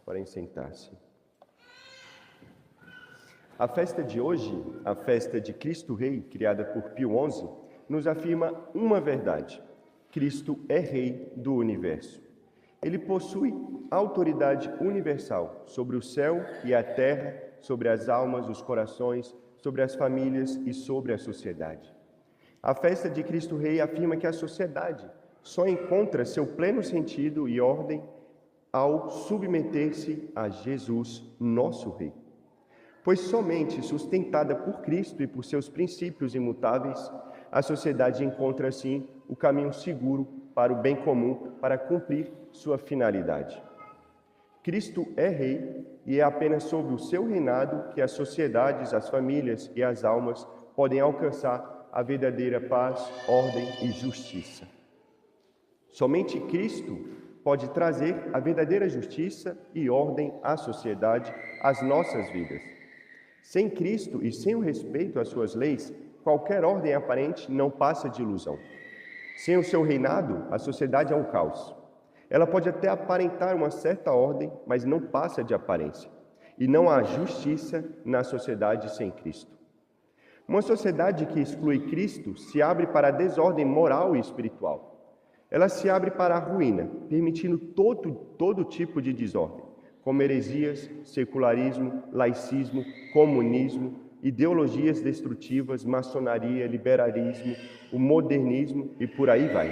Podem sentar-se. A festa de hoje, a festa de Cristo Rei, criada por Pio XI, nos afirma uma verdade: Cristo é Rei do universo. Ele possui autoridade universal sobre o céu e a terra, sobre as almas, os corações, sobre as famílias e sobre a sociedade. A festa de Cristo Rei afirma que a sociedade só encontra seu pleno sentido e ordem ao submeter-se a Jesus, nosso Rei. Pois somente sustentada por Cristo e por seus princípios imutáveis, a sociedade encontra, assim, o caminho seguro para o bem comum, para cumprir sua finalidade. Cristo é Rei e é apenas sob o seu reinado que as sociedades, as famílias e as almas podem alcançar a verdadeira paz, ordem e justiça. Somente Cristo pode trazer a verdadeira justiça e ordem à sociedade, às nossas vidas. Sem Cristo e sem o respeito às suas leis, qualquer ordem aparente não passa de ilusão. Sem o seu reinado, a sociedade é um caos. Ela pode até aparentar uma certa ordem, mas não passa de aparência. E não há justiça na sociedade sem Cristo. Uma sociedade que exclui Cristo se abre para a desordem moral e espiritual. Ela se abre para a ruína, permitindo todo tipo de desordem, como heresias, secularismo, laicismo, comunismo, ideologias destrutivas, maçonaria, liberalismo, o modernismo e por aí vai.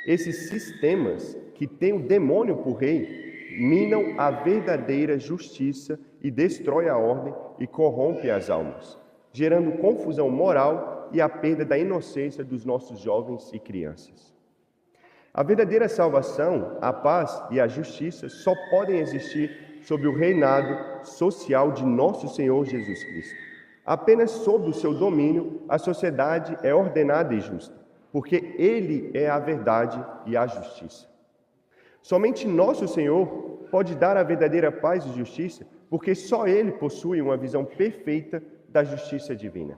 Esses sistemas que têm o demônio por rei minam a verdadeira justiça e destroem a ordem e corrompem as almas, gerando confusão moral e a perda da inocência dos nossos jovens e crianças. A verdadeira salvação, a paz e a justiça só podem existir sob o reinado social de nosso Senhor Jesus Cristo. Apenas sob o seu domínio, a sociedade é ordenada e justa, porque Ele é a verdade e a justiça. Somente nosso Senhor pode dar a verdadeira paz e justiça, porque só Ele possui uma visão perfeita da justiça divina.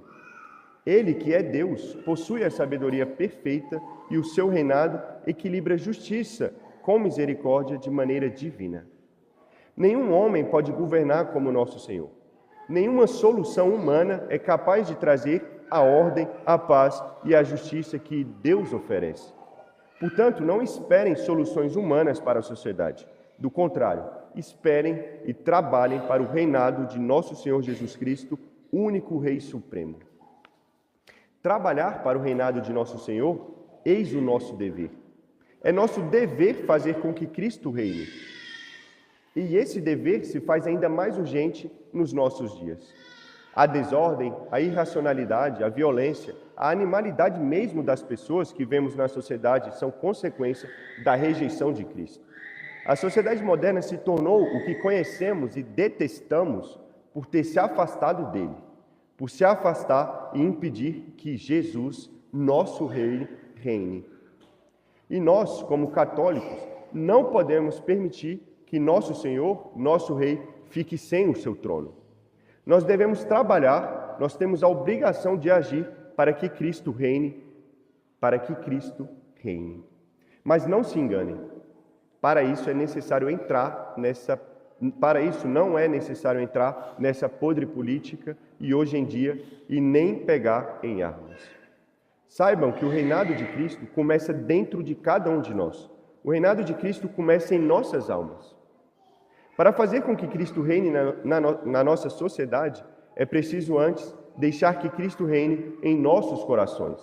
Ele, que é Deus, possui a sabedoria perfeita e o seu reinado equilibra justiça com misericórdia de maneira divina. Nenhum homem pode governar como nosso Senhor. Nenhuma solução humana é capaz de trazer a ordem, a paz e a justiça que Deus oferece. Portanto, não esperem soluções humanas para a sociedade. Do contrário, esperem e trabalhem para o reinado de nosso Senhor Jesus Cristo, único Rei Supremo. Trabalhar para o reinado de nosso Senhor, eis o nosso dever. É nosso dever fazer com que Cristo reine. E esse dever se faz ainda mais urgente nos nossos dias. A desordem, a irracionalidade, a violência, a animalidade mesmo das pessoas que vemos na sociedade são consequência da rejeição de Cristo. A sociedade moderna se tornou o que conhecemos e detestamos por ter se afastado dele, por se afastar e impedir que Jesus, nosso Rei, reine. E nós, como católicos, não podemos permitir que nosso Senhor, nosso Rei, fique sem o seu trono. Nós devemos trabalhar, nós temos a obrigação de agir para que Cristo reine, Mas não se enganem, para isso não é necessário entrar nessa podre política e hoje em dia e nem pegar em armas. Saibam que o reinado de Cristo começa dentro de cada um de nós. O reinado de Cristo começa em nossas almas. Para fazer com que Cristo reine na nossa sociedade, é preciso antes deixar que Cristo reine em nossos corações.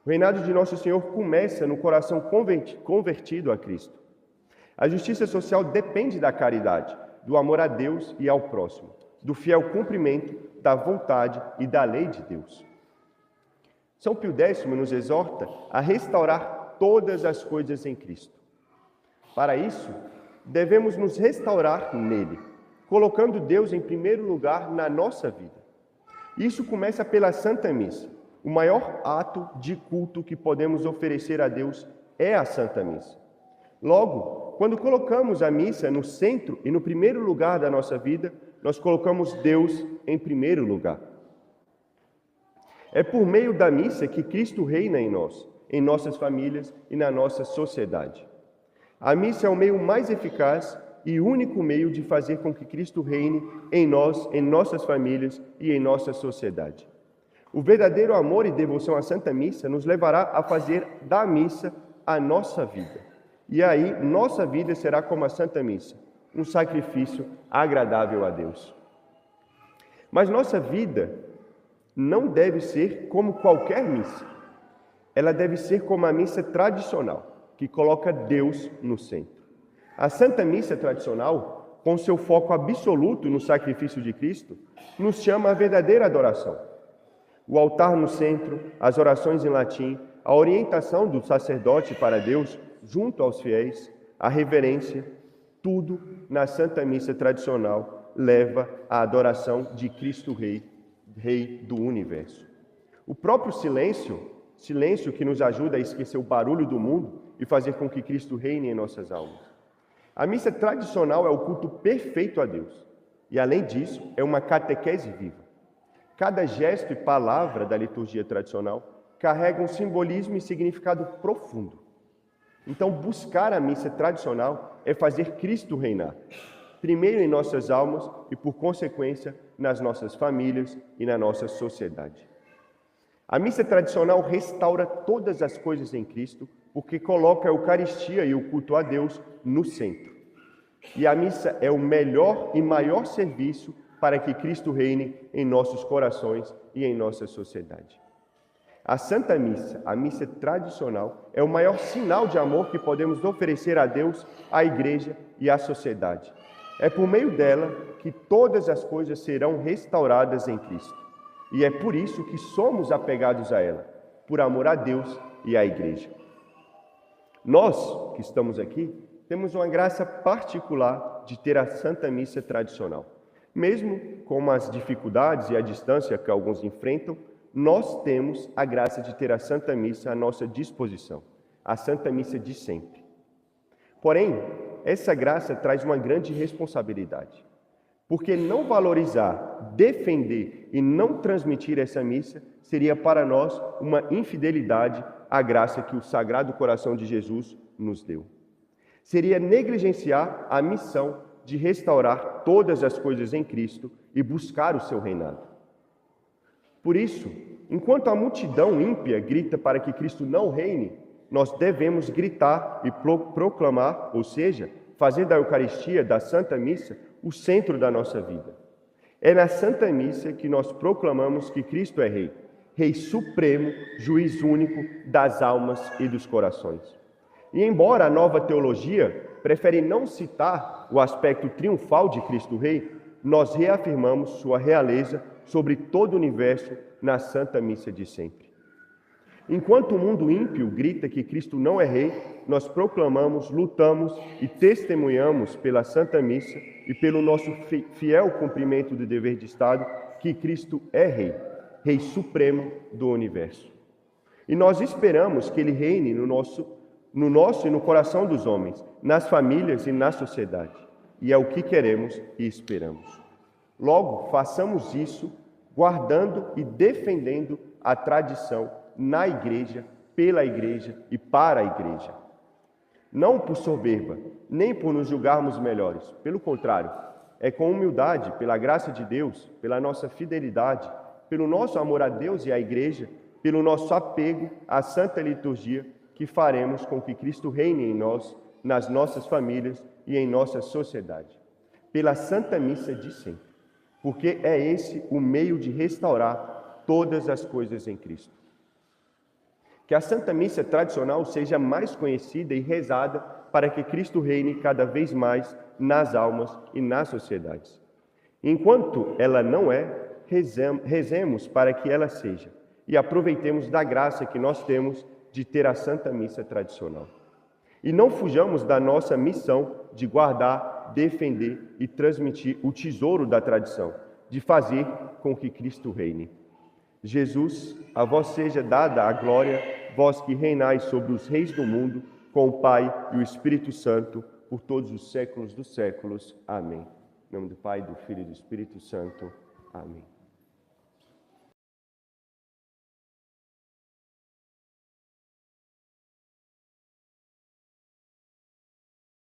O reinado de nosso Senhor começa no coração convertido a Cristo. A justiça social depende da caridade, do amor a Deus e ao próximo, do fiel cumprimento da vontade e da lei de Deus. São Pio X nos exorta a restaurar todas as coisas em Cristo. Para isso, devemos nos restaurar nele, colocando Deus em primeiro lugar na nossa vida. Isso começa pela Santa Missa. O maior ato de culto que podemos oferecer a Deus é a Santa Missa. Logo, quando colocamos a missa no centro e no primeiro lugar da nossa vida, nós colocamos Deus em primeiro lugar. É por meio da missa que Cristo reina em nós, em nossas famílias e na nossa sociedade. A missa é o meio mais eficaz e único meio de fazer com que Cristo reine em nós, em nossas famílias e em nossa sociedade. O verdadeiro amor e devoção à Santa Missa nos levará a fazer da missa a nossa vida. E aí, nossa vida será como a Santa Missa, um sacrifício agradável a Deus. Mas nossa vida não deve ser como qualquer missa. Ela deve ser como a missa tradicional, que coloca Deus no centro. A Santa Missa tradicional, com seu foco absoluto no sacrifício de Cristo, nos chama à verdadeira adoração. O altar no centro, as orações em latim, a orientação do sacerdote para Deus junto aos fiéis, a reverência, tudo na Santa Missa tradicional leva à adoração de Cristo Rei, Rei do Universo. O próprio silêncio que nos ajuda a esquecer o barulho do mundo e fazer com que Cristo reine em nossas almas. A missa tradicional é o culto perfeito a Deus e, além disso, é uma catequese viva. Cada gesto e palavra da liturgia tradicional carrega um simbolismo e significado profundo. Então, buscar a missa tradicional é fazer Cristo reinar, primeiro em nossas almas e, por consequência, nas nossas famílias e na nossa sociedade. A missa tradicional restaura todas as coisas em Cristo, porque coloca a Eucaristia e o culto a Deus no centro. E a missa é o melhor e maior serviço para que Cristo reine em nossos corações e em nossa sociedade. A Santa Missa, a missa tradicional, é o maior sinal de amor que podemos oferecer a Deus, à Igreja e à sociedade. É por meio dela que todas as coisas serão restauradas em Cristo. E é por isso que somos apegados a ela, por amor a Deus e à Igreja. Nós, que estamos aqui, temos uma graça particular de ter a Santa Missa tradicional. Mesmo com as dificuldades e a distância que alguns enfrentam, nós temos a graça de ter a Santa Missa à nossa disposição, a Santa Missa de sempre. Porém, essa graça traz uma grande responsabilidade, porque não valorizar, defender e não transmitir essa missa seria para nós uma infidelidade à graça que o Sagrado Coração de Jesus nos deu. Seria negligenciar a missão de restaurar todas as coisas em Cristo e buscar o seu reinado. Por isso, enquanto a multidão ímpia grita para que Cristo não reine, nós devemos gritar e proclamar, ou seja, fazer da Eucaristia, da Santa Missa, o centro da nossa vida. É na Santa Missa que nós proclamamos que Cristo é Rei, Rei Supremo, Juiz único das almas e dos corações. E embora a nova teologia prefere não citar o aspecto triunfal de Cristo Rei, nós reafirmamos sua realeza sobre todo o universo na Santa Missa de sempre. Enquanto o mundo ímpio grita que Cristo não é Rei, nós proclamamos, lutamos e testemunhamos pela Santa Missa e pelo nosso fiel cumprimento do dever de Estado que Cristo é Rei, Rei Supremo do Universo. E nós esperamos que Ele reine no nosso e no coração dos homens, nas famílias e na sociedade. E é o que queremos e esperamos. Logo, façamos isso guardando e defendendo a tradição na Igreja, pela Igreja e para a Igreja. Não por soberba, nem por nos julgarmos melhores. Pelo contrário, é com humildade, pela graça de Deus, pela nossa fidelidade, pelo nosso amor a Deus e à Igreja, pelo nosso apego à Santa Liturgia, que faremos com que Cristo reine em nós, nas nossas famílias e em nossa sociedade. Pela Santa Missa de sempre, porque é esse o meio de restaurar todas as coisas em Cristo. Que a Santa Missa tradicional seja mais conhecida e rezada para que Cristo reine cada vez mais nas almas e nas sociedades. Enquanto ela não é, rezemos para que ela seja e aproveitemos da graça que nós temos de ter a Santa Missa tradicional. E não fujamos da nossa missão de guardar, defender e transmitir o tesouro da tradição, de fazer com que Cristo reine. Jesus, a vós seja dada a glória, vós que reinais sobre os reis do mundo, com o Pai e o Espírito Santo, por todos os séculos dos séculos. Amém. Em nome do Pai, do Filho e do Espírito Santo. Amém.